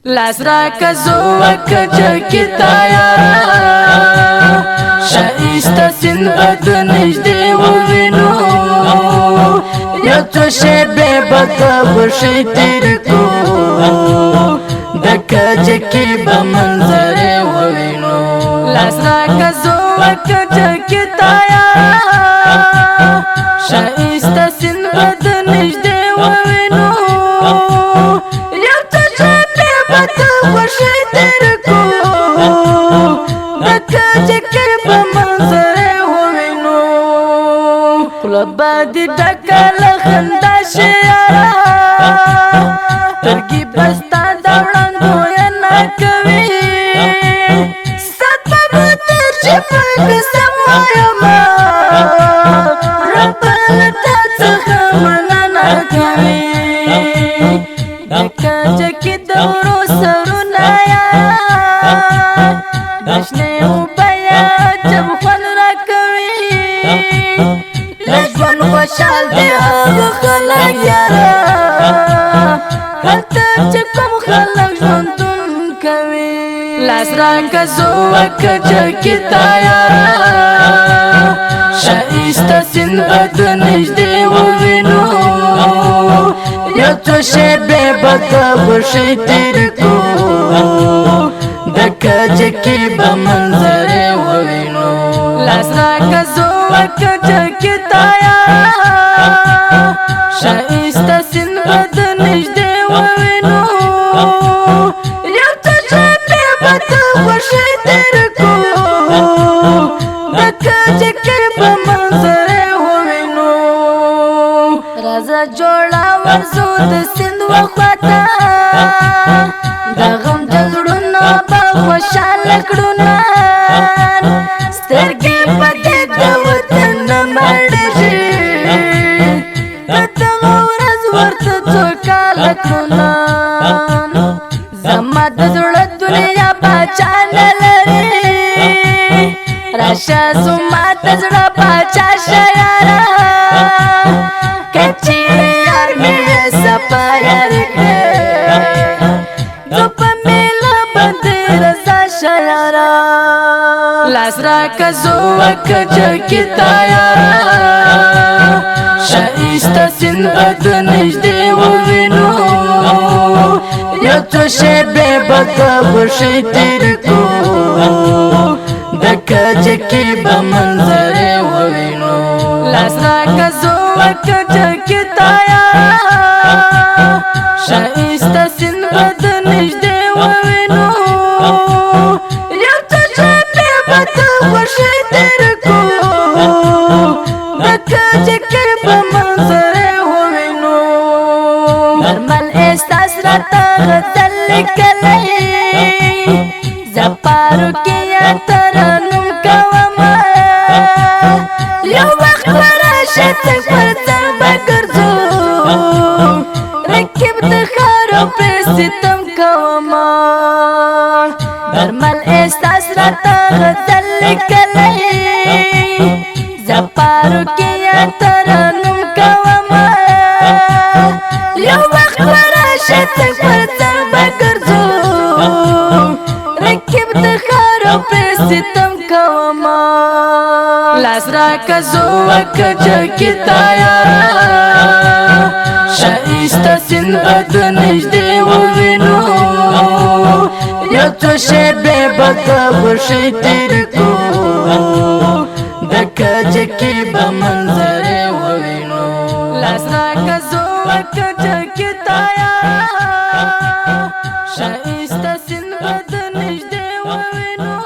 لاس را کزو کجکی تایارا شایستا سین بد نجده و وینو یا تو شبه بد بشی تیر کو دکجکی بمنظر و وینو لاس را کزو کجکی تایارا شایستا سین بد نجده و وینو وشي تركو دكاجك بمنظر وينو قلوب دي دكال خنداش يارا ترقي بستا دوران دوينا كوي سبب ترشفك سمايما ربنا تتخمنا كوي دكاجك دورو سرونا يارا دشنه وبيا جب خون راكوي لجوان خوشحال دي هغه خلق يارا هلته چې کوم خلق ژوندون کوي لاس راکزو کجکی تایارا شایسته سین بد نجدې ووینو یا تو شبه بد بشی تیر کو دکجکی بمنظر ووینو لاس راکزو کجکی تایارا شایسته سین بد نجدې ووینو یا تو شبه بد بشی تیر کو دکجکی بمنظر ووینو رازا جوړا ورزو د سند وخواتا دا غم د زړونو به خوشحاله کړو نن سترګې پکې د وطن مړې شي د دغه ورځ ورته څو کاله کړو نن زما د زړه دنیا باچا نه لري راشه زما د زړه باچا شه یاره سپایر دو پا میلا بندی رزا شیارا لاس را کزو کجکی تایارا شایستا سین بد نجده و وینو یا تو شبه بد بشی تیر کو دکجکی بمنظر و وینو لاس را کزو کجکی تایارا شایسته سین بد نجده و وینو یا تو شبه بد بشی تیر کو دکجکی بمنظر و وینو نرمل احساس راتا غزل لکلی زپارو کیا ترانم کوما یو وقت براشت پر سر بگرزو رکب دخارو پر ستم کوما نرمل احساس راتا غزل لکلی زپارو کیا ترانم کوما یو وقت براشت پر سر بگرزو رکب دخارو پر ستم کوما لاس را کزو کجکی تایارا شایسته سین بد نجده و وینو یا تو شبه بد بشی تیر کو دکجکی بمنظر و وینو لاس را کزو کجکی تایارا شایسته سین بد نجده و وینو